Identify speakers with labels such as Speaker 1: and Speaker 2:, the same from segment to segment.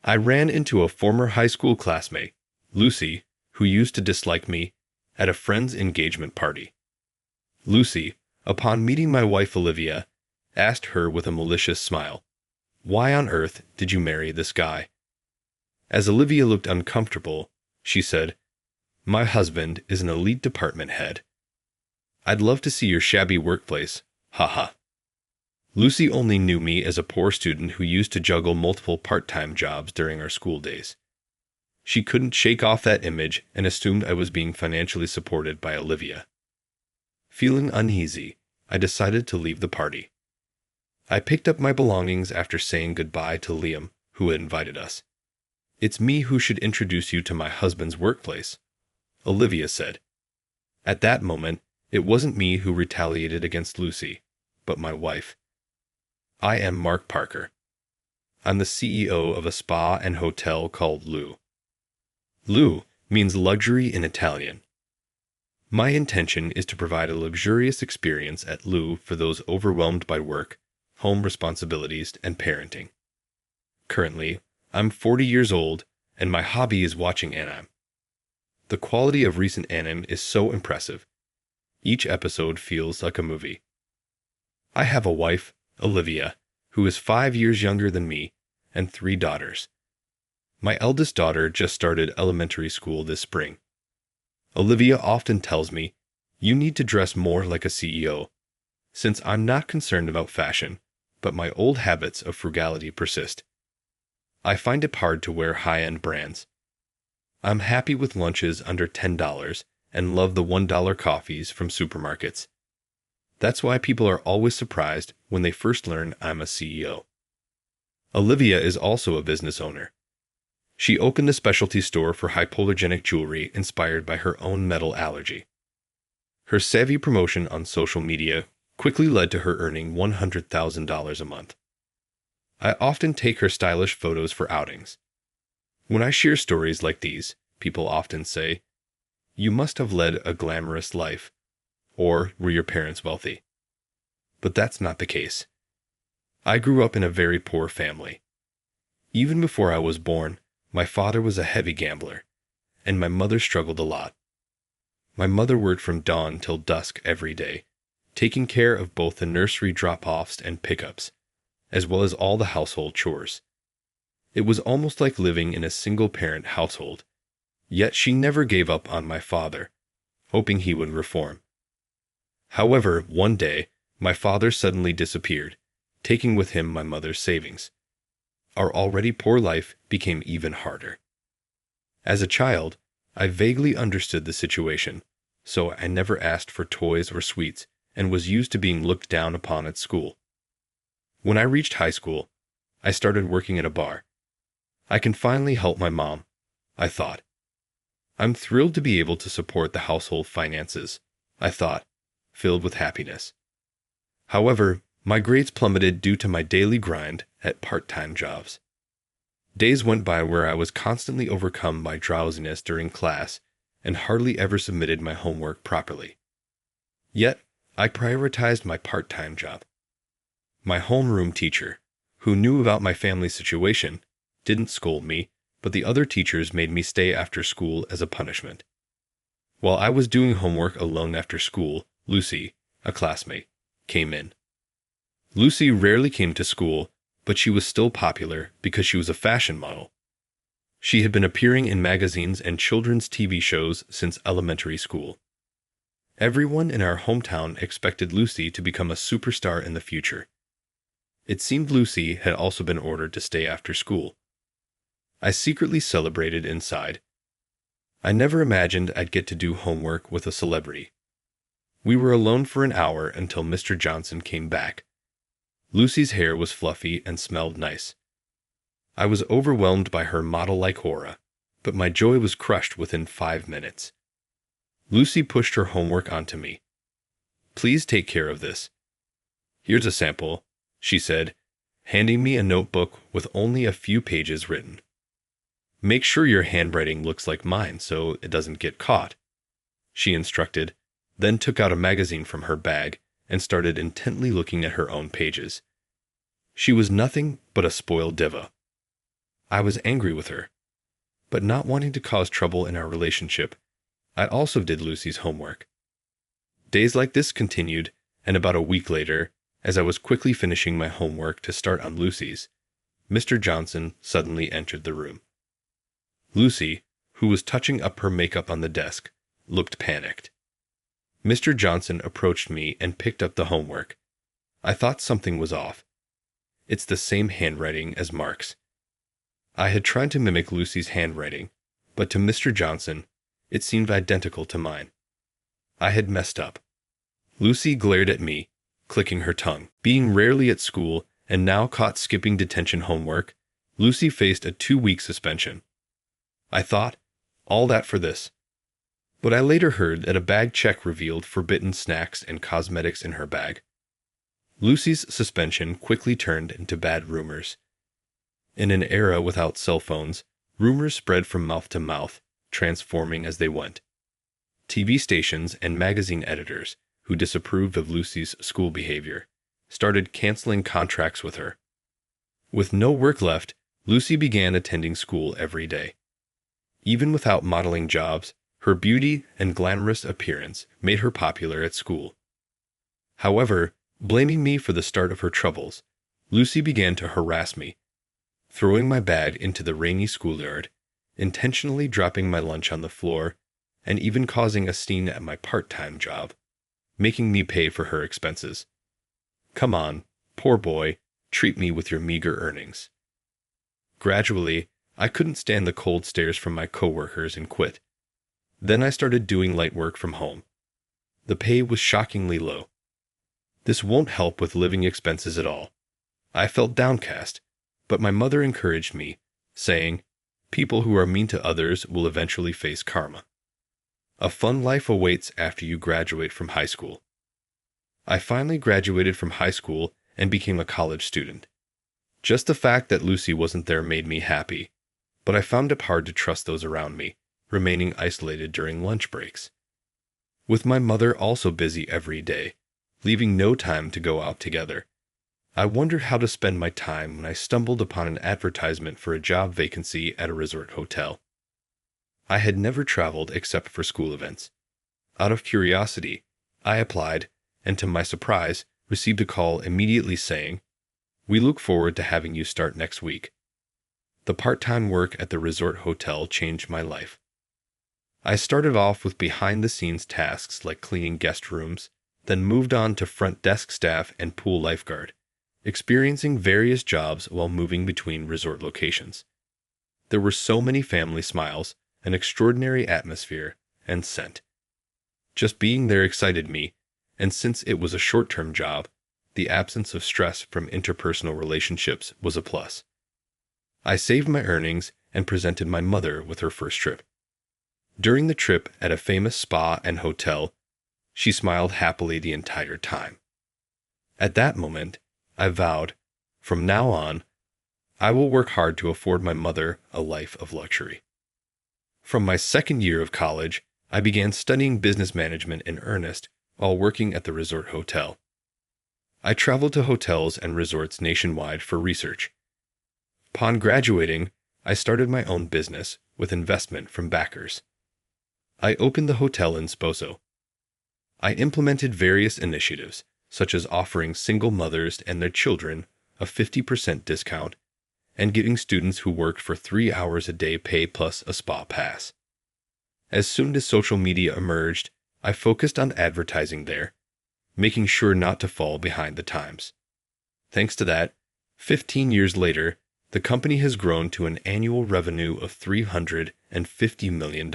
Speaker 1: I ran into a former high school classmate, Lucy, who used to dislike me, at a friend's engagement party. Lucy, upon meeting my wife Olivia, asked her with a malicious smile, "Why on earth did you marry this guy?" As Olivia looked uncomfortable, she said, "My husband is an elite department head. I'd love to see your shabby workplace, haha." Lucy only knew me as a poor student who used to juggle multiple part-time jobs during our school days. She couldn't shake off that image and assumed I was being financially supported by Olivia. Feeling uneasy, I decided to leave the party. I picked up my belongings after saying goodbye to Liam, who had invited us. "It's me who should introduce you to my husband's workplace," Olivia said. At that moment, it wasn't me who retaliated against Lucy, but my wife. I am Mark Parker. I'm the CEO of a spa and hotel called Lou. Lou means luxury in Italian. My intention is to provide a luxurious experience at Lou for those overwhelmed by work, home responsibilities, and parenting. Currently, I'm 40 years old, and my hobby is watching anime. The quality of recent anime is so impressive. Each episode feels like a movie. I have a wife, Olivia, who is 5 years younger than me, and 3 daughters. My eldest daughter just started elementary school this spring. Olivia often tells me, "You need to dress more like a CEO," since I'm not concerned about fashion, but my old habits of frugality persist. I find it hard to wear high-end brands. I'm happy with lunches under $10 and love the $1 coffees from supermarkets. That's why people are always surprised when they first learn I'm a CEO. Olivia is also a business owner. She opened a specialty store for hypoallergenic jewelry inspired by her own metal allergy. Her savvy promotion on social media quickly led to her earning $100,000 a month. I often take her stylish photos for outings. When I share stories like these, people often say, "You must have led a glamorous life," or "Were your parents wealthy?" But that's not the case. I grew up in a very poor family. Even before I was born, my father was a heavy gambler, and my mother struggled a lot. My mother worked from dawn till dusk every day, taking care of both the nursery drop-offs and pickups, as well as all the household chores. It was almost like living in a single-parent household, yet she never gave up on my father, hoping he would reform. However, one day, my father suddenly disappeared, taking with him my mother's savings. Our already poor life became even harder. As a child, I vaguely understood the situation, so I never asked for toys or sweets and was used to being looked down upon at school. When I reached high school, I started working at a bar. I can finally help my mom, I thought. I'm thrilled to be able to support the household finances, I thought, filled with happiness. However, my grades plummeted due to my daily grind at part-time jobs. Days went by where I was constantly overcome by drowsiness during class and hardly ever submitted my homework properly. Yet, I prioritized my part-time job. My homeroom teacher, who knew about my family situation, didn't scold me, but the other teachers made me stay after school as a punishment. While I was doing homework alone after school, Lucy, a classmate, came in. Lucy rarely came to school, but she was still popular because she was a fashion model. She had been appearing in magazines and children's TV shows since elementary school. Everyone in our hometown expected Lucy to become a superstar in the future. It seemed Lucy had also been ordered to stay after school. I secretly celebrated inside. I never imagined I'd get to do homework with a celebrity. We were alone for an hour until Mr. Johnson came back. Lucy's hair was fluffy and smelled nice. I was overwhelmed by her model-like aura, but my joy was crushed within 5 minutes. Lucy pushed her homework onto me. "Please take care of this." "Here's a sample," she said, handing me a notebook with only a few pages written. "Make sure your handwriting looks like mine so it doesn't get caught," she instructed, then took out a magazine from her bag and started intently looking at her own pages. She was nothing but a spoiled diva. I was angry with her, but not wanting to cause trouble in our relationship, I also did Lucy's homework. Days like this continued, and about a week later, as I was quickly finishing my homework to start on Lucy's, Mr. Johnson suddenly entered the room. Lucy, who was touching up her makeup on the desk, looked panicked. Mr. Johnson approached me and picked up the homework. I thought something was off. It's the same handwriting as Mark's. I had tried to mimic Lucy's handwriting, but to Mr. Johnson, it seemed identical to mine. I had messed up. Lucy glared at me, clicking her tongue. Being rarely at school and now caught skipping detention homework, Lucy faced a 2-week suspension. I thought, all that for this. But I later heard that a bag check revealed forbidden snacks and cosmetics in her bag. Lucy's suspension quickly turned into bad rumors. In an era without cell phones, rumors spread from mouth to mouth, transforming as they went. TV stations and magazine editors, who disapproved of Lucy's school behavior, started canceling contracts with her. With no work left, Lucy began attending school every day. Even without modeling jobs, her beauty and glamorous appearance made her popular at school. However, blaming me for the start of her troubles, Lucy began to harass me, throwing my bag into the rainy schoolyard, intentionally dropping my lunch on the floor, and even causing a scene at my part-time job, making me pay for her expenses. Come on, poor boy, treat me with your meager earnings. Gradually, I couldn't stand the cold stares from my coworkers and quit. Then I started doing light work from home. The pay was shockingly low. This won't help with living expenses at all. I felt downcast, but my mother encouraged me, saying, "People who are mean to others will eventually face karma. A fun life awaits after you graduate from high school." I finally graduated from high school and became a college student. Just the fact that Lucy wasn't there made me happy, but I found it hard to trust those around me, remaining isolated during lunch breaks. With my mother also busy every day, leaving no time to go out together, I wondered how to spend my time when I stumbled upon an advertisement for a job vacancy at a resort hotel. I had never traveled except for school events. Out of curiosity, I applied, and to my surprise, received a call immediately saying, "We look forward to having you start next week." The part-time work at the resort hotel changed my life. I started off with behind-the-scenes tasks like cleaning guest rooms, then moved on to front desk staff and pool lifeguard, experiencing various jobs while moving between resort locations. There were so many family smiles, an extraordinary atmosphere, and scent. Just being there excited me, and since it was a short-term job, the absence of stress from interpersonal relationships was a plus. I saved my earnings and presented my mother with her first trip. During the trip at a famous spa and hotel, she smiled happily the entire time. At that moment, I vowed, from now on, I will work hard to afford my mother a life of luxury. From my second year of college, I began studying business management in earnest while working at the resort hotel. I traveled to hotels and resorts nationwide for research. Upon graduating, I started my own business with investment from backers. I opened the hotel in Sposo. I implemented various initiatives, such as offering single mothers and their children a 50% discount and giving students who worked for 3 hours a day pay plus a spa pass. As soon as social media emerged, I focused on advertising there, making sure not to fall behind the times. Thanks to that, 15 years later, the company has grown to an annual revenue of $350 million.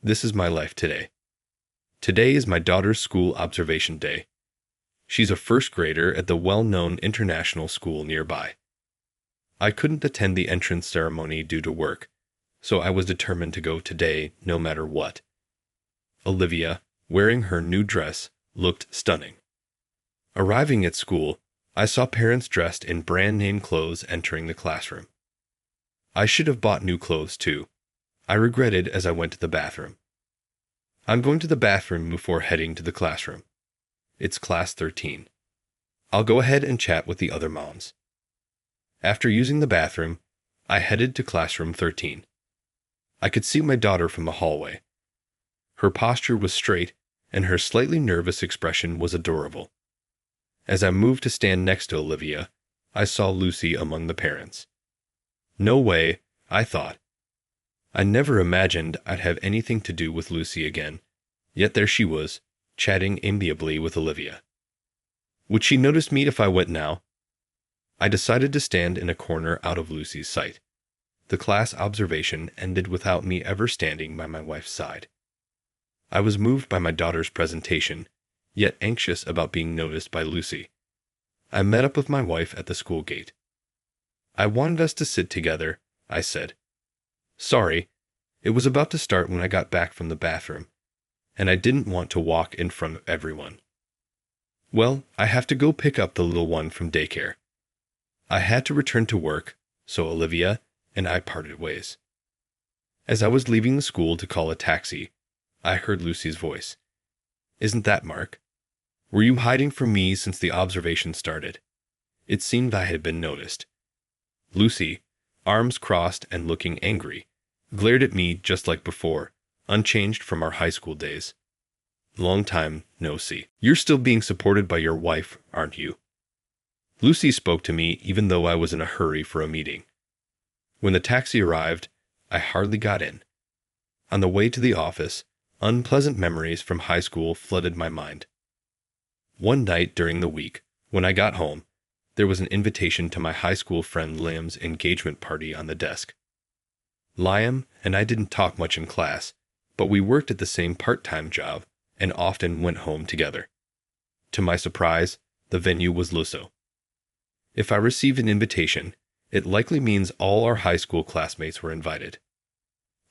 Speaker 1: This is my life today. Today is my daughter's school observation day. She's a first grader at the well-known international school nearby. I couldn't attend the entrance ceremony due to work, so I was determined to go today no matter what. Olivia, wearing her new dress, looked stunning. Arriving at school, I saw parents dressed in brand-name clothes entering the classroom. I should have bought new clothes too. I regretted as I went to the bathroom. I'm going to the bathroom before heading to the classroom. It's class 13. I'll go ahead and chat with the other moms. After using the bathroom, I headed to classroom 13. I could see my daughter from the hallway. Her posture was straight, and her slightly nervous expression was adorable. As I moved to stand next to Olivia, I saw Lucy among the parents. No way, I thought. I never imagined I'd have anything to do with Lucy again, yet there she was, chatting amiably with Olivia. Would she notice me if I went now? I decided to stand in a corner out of Lucy's sight. The class observation ended without me ever standing by my wife's side. I was moved by my daughter's presentation, yet anxious about being noticed by Lucy. I met up with my wife at the school gate. I wanted us to sit together, I said. Sorry, it was about to start when I got back from the bathroom, and I didn't want to walk in front of everyone. Well, I have to go pick up the little one from daycare. I had to return to work, so Olivia and I parted ways. As I was leaving the school to call a taxi, I heard Lucy's voice. Isn't that Mark? Were you hiding from me since the observation started? It seemed I had been noticed. Lucy, arms crossed and looking angry, glared at me just like before, unchanged from our high school days. Long time no see. You're still being supported by your wife, aren't you? Lucy spoke to me even though I was in a hurry for a meeting. When the taxi arrived, I hardly got in. On the way to the office, unpleasant memories from high school flooded my mind. One night during the week, when I got home, there was an invitation to my high school friend Liam's engagement party on the desk. Liam and I didn't talk much in class, but we worked at the same part-time job and often went home together. To my surprise, the venue was Luso. If I received an invitation, it likely means all our high school classmates were invited.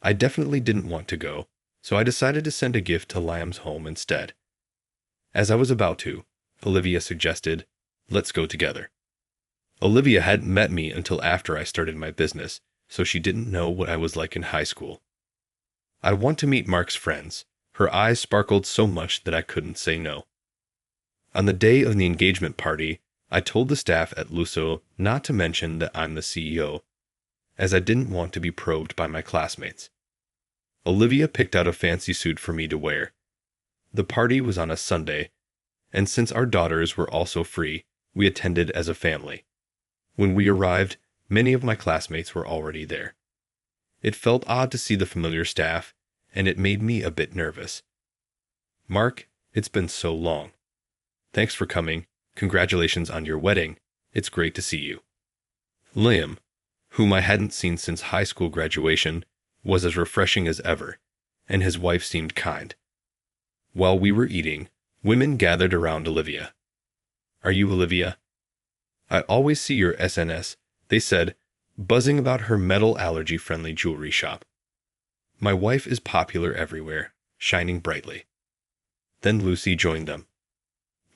Speaker 1: I definitely didn't want to go, so I decided to send a gift to Liam's home instead. As I was about to, Olivia suggested, let's go together. Olivia hadn't met me until after I started my business, so she didn't know what I was like in high school. I want to meet Mark's friends. Her eyes sparkled so much that I couldn't say no. On the day of the engagement party, I told the staff at Luso not to mention that I'm the CEO, as I didn't want to be probed by my classmates. Olivia picked out a fancy suit for me to wear. The party was on a Sunday, and since our daughters were also free, we attended as a family. When we arrived, many of my classmates were already there. It felt odd to see the familiar staff, and it made me a bit nervous. Mark, it's been so long. Thanks for coming. Congratulations on your wedding. It's great to see you. Liam, whom I hadn't seen since high school graduation, was as refreshing as ever, and his wife seemed kind. While we were eating, women gathered around Olivia. Are you Olivia? I always see your SNS, they said, buzzing about her metal allergy-friendly jewelry shop. My wife is popular everywhere, shining brightly. Then Lucy joined them.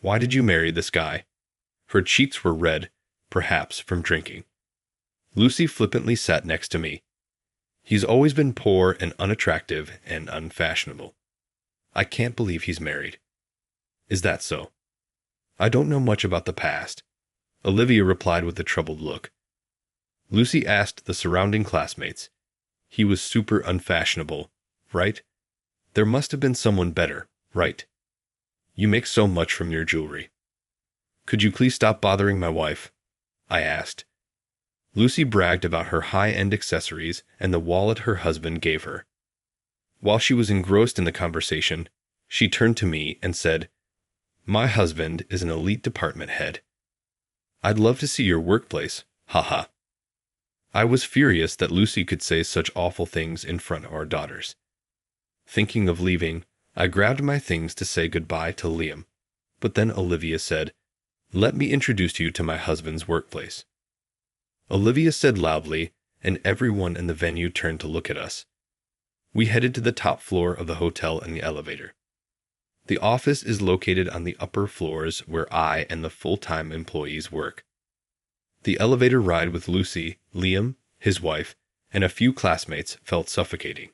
Speaker 1: Why did you marry this guy? Her cheeks were red, perhaps from drinking. Lucy flippantly sat next to me. He's always been poor and unattractive and unfashionable. I can't believe he's married. Is that so? I don't know much about the past. Olivia replied with a troubled look. Lucy asked the surrounding classmates. He was super unfashionable, right? There must have been someone better, right? You make so much from your jewelry. Could you please stop bothering my wife? I asked. Lucy bragged about her high-end accessories and the wallet her husband gave her. While she was engrossed in the conversation, she turned to me and said, My husband is an elite department head. I'd love to see your workplace, haha. I was furious that Lucy could say such awful things in front of our daughters. Thinking of leaving, I grabbed my things to say goodbye to Liam, but then Olivia said, Let me introduce you to my husband's workplace. Olivia said loudly, and everyone in the venue turned to look at us. We headed to the top floor of the hotel in the elevator. The office is located on the upper floors where I and the full-time employees work. The elevator ride with Lucy, Liam, his wife, and a few classmates felt suffocating.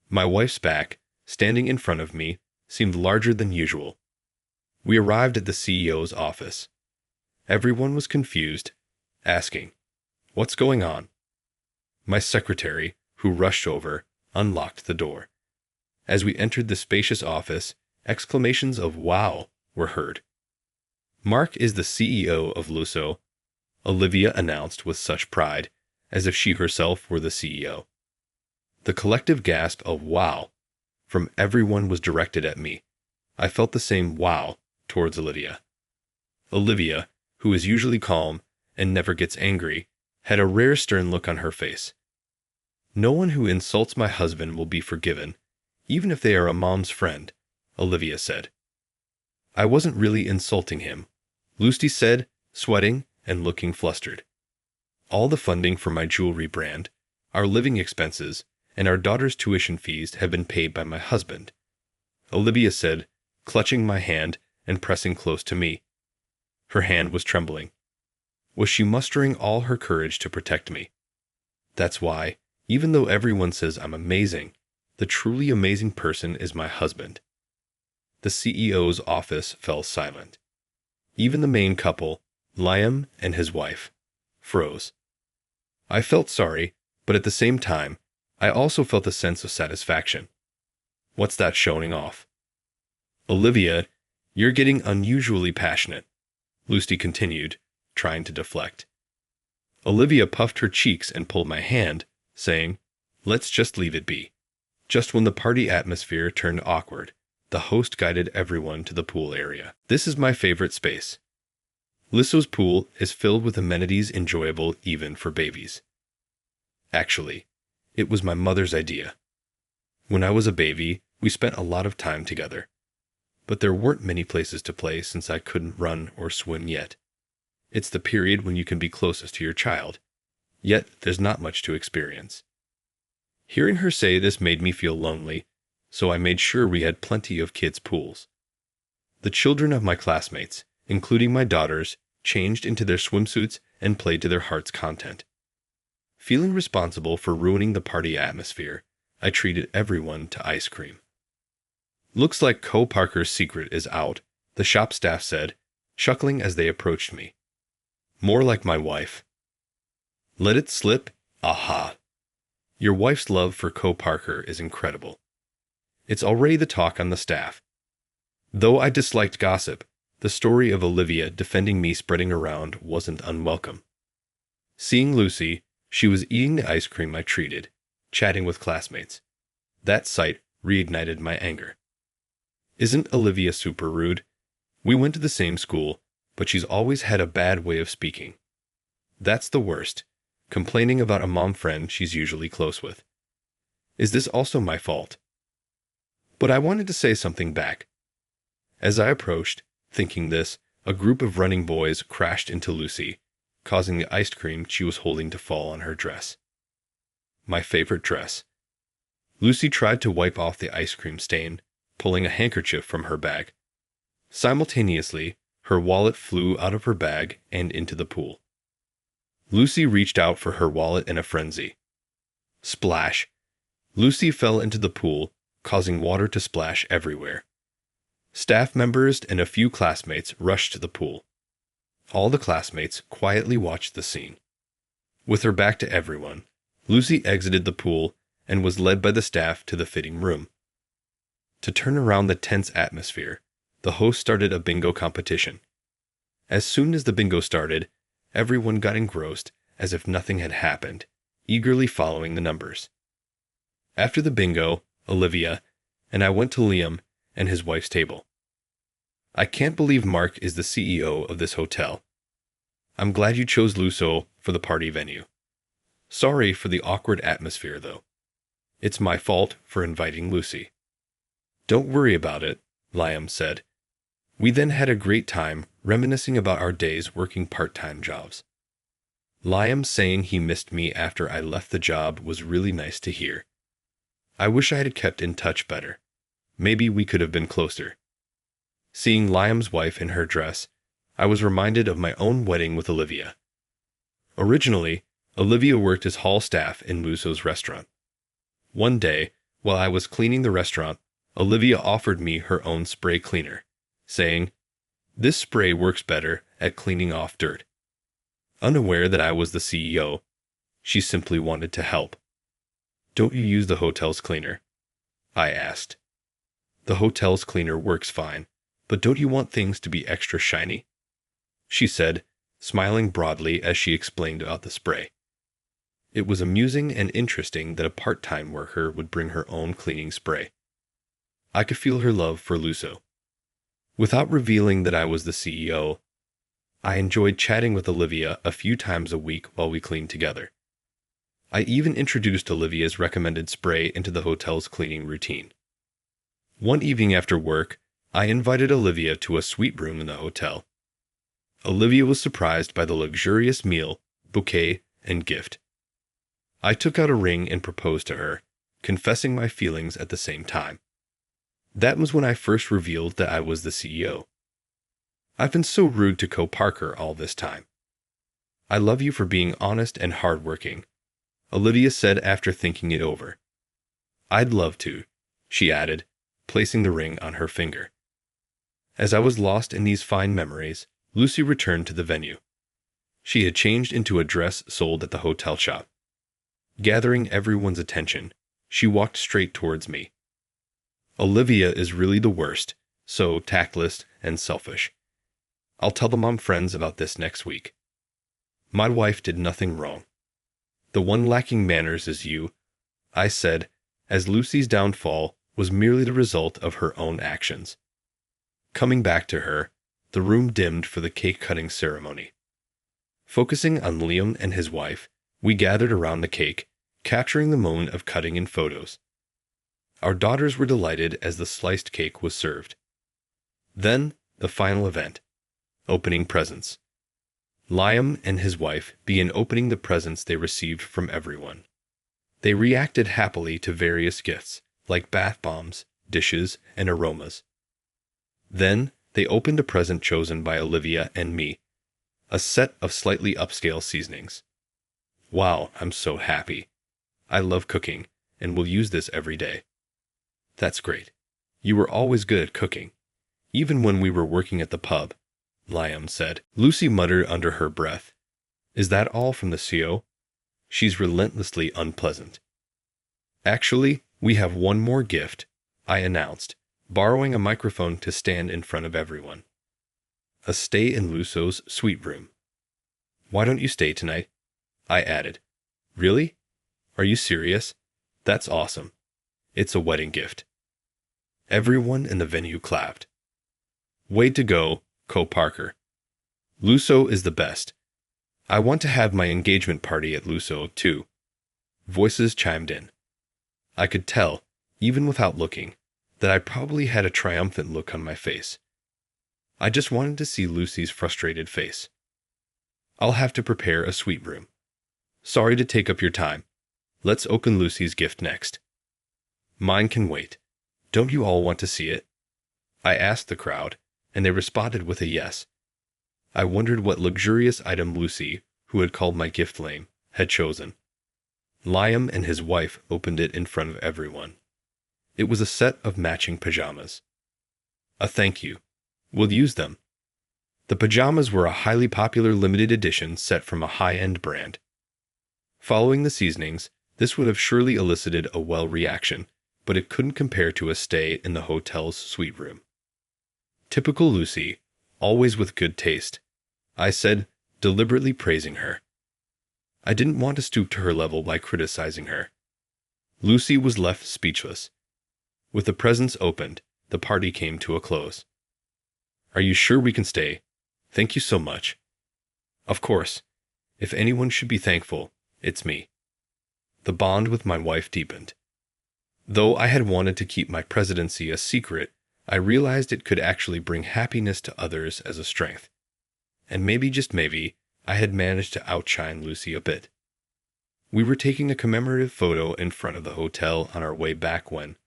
Speaker 1: My wife's back, standing in front of me, seemed larger than usual. We arrived at the CEO's office. Everyone was confused, asking, What's going on? My secretary, who rushed over, unlocked the door. As we entered the spacious office, exclamations of "Wow" were heard. "Mark is the CEO of Luso," Olivia announced with such pride, as if she herself were the CEO. The collective gasp of "Wow" from everyone was directed at me. I felt the same "wow" towards Olivia. Olivia, who is usually calm and never gets angry, had a rare stern look on her face. "No one who insults my husband will be forgiven, even if they are a mom's friend," Olivia said. "I wasn't really insulting him," Lucy said, sweating and looking flustered. "All the funding for my jewelry brand, our living expenses, and our daughter's tuition fees have been paid by my husband," Olivia said, clutching my hand and pressing close to me. Her hand was trembling. Was she mustering all her courage to protect me? That's why, even though everyone says I'm amazing, the truly amazing person is my husband. The CEO's office fell silent. Even the main couple, Liam and his wife, froze. I felt sorry, but at the same time, I also felt a sense of satisfaction. What's that showing off? "Olivia, you're getting unusually passionate," Lucy continued, trying to deflect. Olivia puffed her cheeks and pulled my hand, saying, "Let's just leave it be." Just when the party atmosphere turned awkward, the host guided everyone to the pool area. "This is my favorite space. Lisso's pool is filled with amenities enjoyable even for babies. Actually, it was my mother's idea. When I was a baby, we spent a lot of time together. But there weren't many places to play since I couldn't run or swim yet. It's the period when you can be closest to your child, yet there's not much to experience." Hearing her say this made me feel lonely, so I made sure we had plenty of kids' pools. The children of my classmates, including my daughters, changed into their swimsuits and played to their heart's content. Feeling responsible for ruining the party atmosphere, I treated everyone to ice cream. "Looks like Co Parker's secret is out," the shop staff said, chuckling as they approached me. "More like my wife." "Let it slip? Aha! Your wife's love for Co Parker is incredible. It's already the talk on the staff." Though I disliked gossip, the story of Olivia defending me spreading around wasn't unwelcome. Seeing Lucy, she was eating the ice cream I treated, chatting with classmates. That sight reignited my anger. Isn't Olivia super rude? We went to the same school, but she's always had a bad way of speaking. That's the worst, complaining about a mom friend she's usually close with. Is this also my fault? But I wanted to say something back. As I approached, thinking this, a group of running boys crashed into Lucy, causing the ice cream she was holding to fall on her dress. My favorite dress. Lucy tried to wipe off the ice cream stain, pulling a handkerchief from her bag. Simultaneously, her wallet flew out of her bag and into the pool. Lucy reached out for her wallet in a frenzy. Splash! Lucy fell into the pool, causing water to splash everywhere. Staff members and a few classmates rushed to the pool. All the classmates quietly watched the scene. With her back to everyone, Lucy exited the pool and was led by the staff to the fitting room. To turn around the tense atmosphere, the host started a bingo competition. As soon as the bingo started, everyone got engrossed as if nothing had happened, eagerly following the numbers. After the bingo, Olivia and I went to Liam and his wife's table. "I can't believe Mark is the CEO of this hotel. I'm glad you chose Luso for the party venue. Sorry for the awkward atmosphere, though. It's my fault for inviting Lucy." "Don't worry about it," Liam said. We then had a great time reminiscing about our days working part-time jobs. Liam saying he missed me after I left the job was really nice to hear. I wish I had kept in touch better. Maybe we could have been closer. Seeing Liam's wife in her dress, I was reminded of my own wedding with Olivia. Originally, Olivia worked as hall staff in Luso's restaurant. One day, while I was cleaning the restaurant, Olivia offered me her own spray cleaner, saying, "This spray works better at cleaning off dirt." Unaware that I was the CEO, She simply wanted to help. "Don't you use the hotel's cleaner?" I asked. "The hotel's cleaner works fine, but don't you want things to be extra shiny?" she said, smiling broadly as she explained about the spray. It was amusing and interesting that a part-time worker would bring her own cleaning spray. I could feel her love for Luso. Without revealing that I was the CEO, I enjoyed chatting with Olivia a few times a week while we cleaned together. I even introduced Olivia's recommended spray into the hotel's cleaning routine. One evening after work, I invited Olivia to a suite room in the hotel. Olivia was surprised by the luxurious meal, bouquet, and gift. I took out a ring and proposed to her, confessing my feelings at the same time. That was when I first revealed that I was the CEO. "I've been so rude to Co Parker all this time." "I love you for being honest and hardworking," Olivia said after thinking it over. "I'd love to," she added, placing the ring on her finger. As I was lost in these fine memories, Lucy returned to the venue. She had changed into a dress sold at the hotel shop. Gathering everyone's attention, she walked straight towards me. "Olivia is really the worst, so tactless and selfish. I'll tell the mom friends about this next week. My wife did nothing wrong. The one lacking manners is you," I said, as Lucy's downfall was merely the result of her own actions. Coming back to her, the room dimmed for the cake-cutting ceremony. Focusing on Liam and his wife, we gathered around the cake, capturing the moment of cutting in photos. Our daughters were delighted as the sliced cake was served. Then, the final event, opening presents. Liam and his wife began opening the presents they received from everyone. They reacted happily to various gifts, like bath bombs, dishes, and aromas. Then, they opened a present chosen by Olivia and me, a set of slightly upscale seasonings. "Wow, I'm so happy. I love cooking, and will use this every day." "That's great. You were always good at cooking, even when we were working at the pub," Liam said. Lucy muttered under her breath, "Is that all from the CO? She's relentlessly unpleasant." "Actually, we have one more gift," I announced, borrowing a microphone to stand in front of everyone. "A stay in Luso's suite room." "Why don't you stay tonight?" I added. "Really? Are you serious? That's awesome. It's a wedding gift." Everyone in the venue clapped. "Way to go, Co Parker. Luso is the best. I want to have my engagement party at Luso, too." Voices chimed in. I could tell, even without looking, that I probably had a triumphant look on my face. I just wanted to see Lucy's frustrated face. "I'll have to prepare a suite room. Sorry to take up your time. Let's open Lucy's gift next." "Mine can wait. Don't you all want to see it?" I asked the crowd, and they responded with a yes. I wondered what luxurious item Lucy, who had called my gift lame, had chosen. Liam and his wife opened it in front of everyone. It was a set of matching pajamas. "A thank you. We'll use them." The pajamas were a highly popular limited edition set from a high-end brand. Following the seasonings, this would have surely elicited a well reaction, but it couldn't compare to a stay in the hotel's suite room. "Typical Lucy, always with good taste," I said, deliberately praising her. I didn't want to stoop to her level by criticizing her. Lucy was left speechless. With the presents opened, the party came to a close. "Are you sure we can stay? Thank you so much." "Of course. If anyone should be thankful, it's me." The bond with my wife deepened. Though I had wanted to keep my presidency a secret, I realized it could actually bring happiness to others as a strength. And maybe, just maybe, I had managed to outshine Lucy a bit. We were taking a commemorative photo in front of the hotel on our way back when,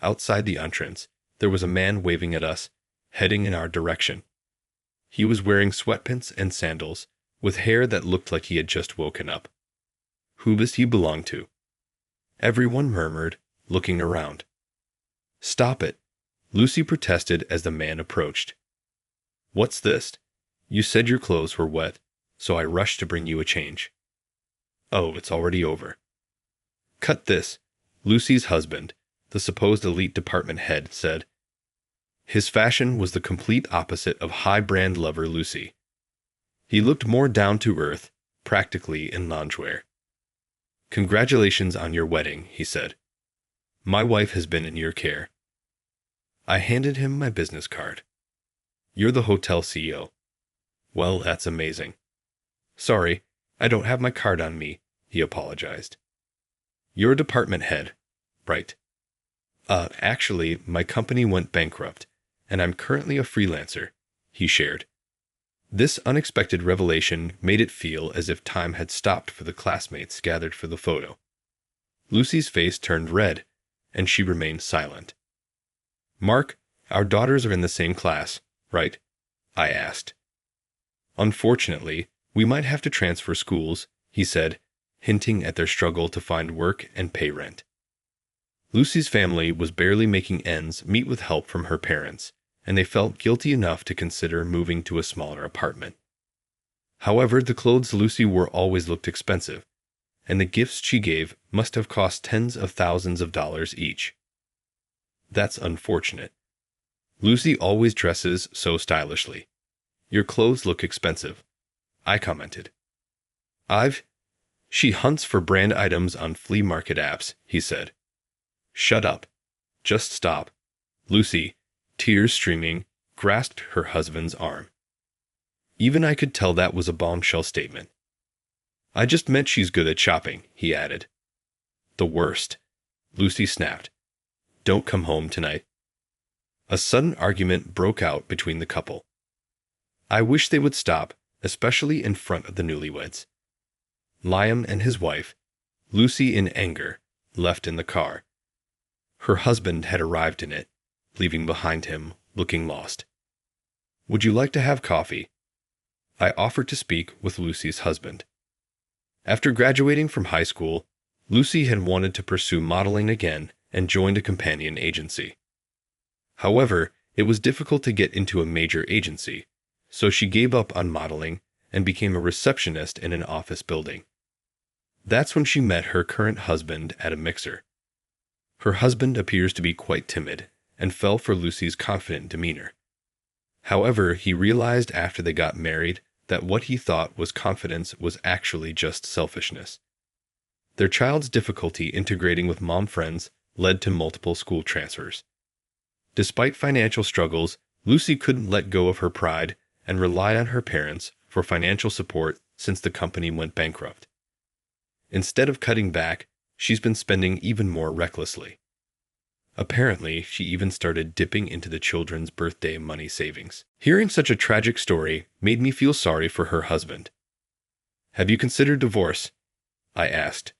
Speaker 1: outside the entrance, there was a man waving at us, heading in our direction. He was wearing sweatpants and sandals, with hair that looked like he had just woken up. Who does he belong to? Everyone murmured, looking around. "Stop it," Lucy protested as the man approached. "What's this? You said your clothes were wet, so I rushed to bring you a change." Oh, it's already over. Cut this, Lucy's husband, the supposed elite department head, said. His fashion was the complete opposite of high-brand lover Lucy. He looked more down-to-earth, practically in loungewear. Congratulations on your wedding, he said. My wife has been in your care. I handed him my business card. You're the hotel CEO. Well, that's amazing. Sorry, I don't have my card on me, he apologized. You're a department head, right? Actually, my company went bankrupt, and I'm currently a freelancer, he shared. This unexpected revelation made it feel as if time had stopped for the classmates gathered for the photo. Lucy's face turned red, and she remained silent. Mark, our daughters are in the same class, right? I asked. Unfortunately, we might have to transfer schools, he said, hinting at their struggle to find work and pay rent. Lucy's family was barely making ends meet with help from her parents, and they felt guilty enough to consider moving to a smaller apartment. However, the clothes Lucy wore always looked expensive, and the gifts she gave must have cost tens of thousands of dollars each. That's unfortunate. Lucy always dresses so stylishly. Your clothes look expensive, I commented. She hunts for brand items on flea market apps, he said. Shut up. Just stop. Lucy, tears streaming, grasped her husband's arm. Even I could tell that was a bombshell statement. I just meant she's good at shopping, he added. The worst. Lucy snapped. Don't come home tonight. A sudden argument broke out between the couple. I wish they would stop, especially in front of the newlyweds. Liam and his wife, Lucy in anger, left in the car. Her husband had arrived in it, leaving behind him, looking lost. Would you like to have coffee? I offered to speak with Lucy's husband. After graduating from high school, Lucy had wanted to pursue modeling again and joined a companion agency. However, it was difficult to get into a major agency, so she gave up on modeling and became a receptionist in an office building. That's when she met her current husband at a mixer. Her husband appears to be quite timid and fell for Lucy's confident demeanor. However, he realized after they got married that what he thought was confidence was actually just selfishness. Their child's difficulty integrating with mom friends led to multiple school transfers. Despite financial struggles, Lucy couldn't let go of her pride and relied on her parents for financial support since the company went bankrupt. Instead of cutting back, she's been spending even more recklessly. Apparently, she even started dipping into the children's birthday money savings. Hearing such a tragic story made me feel sorry for her husband. Have you considered divorce? I asked.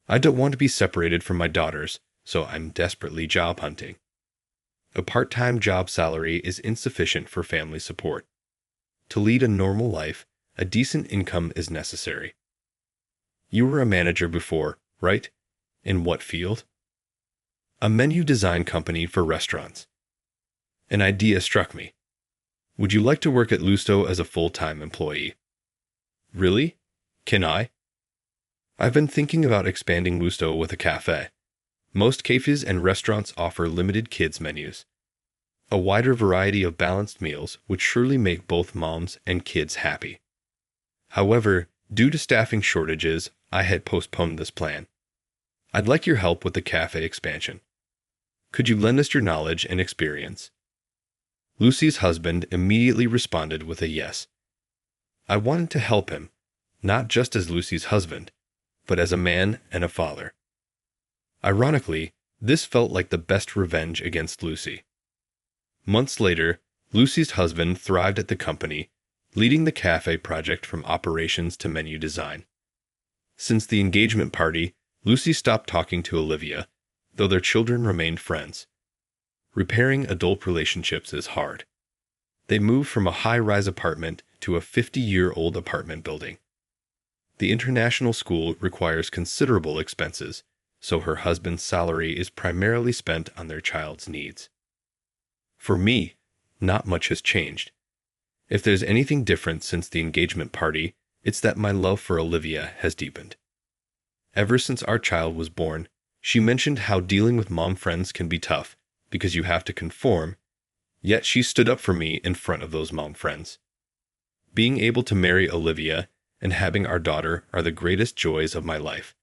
Speaker 1: I don't want to be separated from my daughters, so I'm desperately job hunting. A part-time job salary is insufficient for family support. To lead a normal life, a decent income is necessary. You were a manager before, right? In what field? A menu design company for restaurants. An idea struck me. Would you like to work at Lusto as a full-time employee? Really? Can I? I've been thinking about expanding Lusto with a cafe. Most cafes and restaurants offer limited kids menus. A wider variety of balanced meals would surely make both moms and kids happy. However, due to staffing shortages, I had postponed this plan. I'd like your help with the cafe expansion. Could you lend us your knowledge and experience? Lucy's husband immediately responded with a yes. I wanted to help him, not just as Lucy's husband, but as a man and a father. Ironically, this felt like the best revenge against Lucy. Months later, Lucy's husband thrived at the company, leading the cafe project from operations to menu design. Since the engagement party, Lucy stopped talking to Olivia, though their children remained friends. Repairing adult relationships is hard. They moved from a high-rise apartment to a 50-year-old apartment building. The international school requires considerable expenses, so her husband's salary is primarily spent on their child's needs. For me, not much has changed. If there's anything different since the engagement party, It's that my love for Olivia has deepened. Ever since our child was born, she mentioned how dealing with mom friends can be tough because you have to conform, yet she stood up for me in front of those mom friends. Being able to marry Olivia and having our daughter are the greatest joys of my life.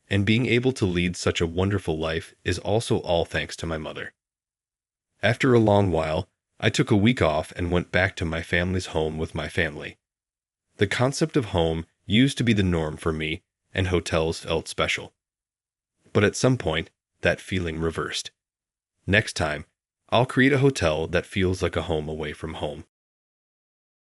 Speaker 1: And being able to lead such a wonderful life is also all thanks to my mother. After a long while, I took a week off and went back to my family's home with my family. The concept of home used to be the norm for me, and hotels felt special. But at some point, that feeling reversed. Next time, I'll create a hotel that feels like a home away from home.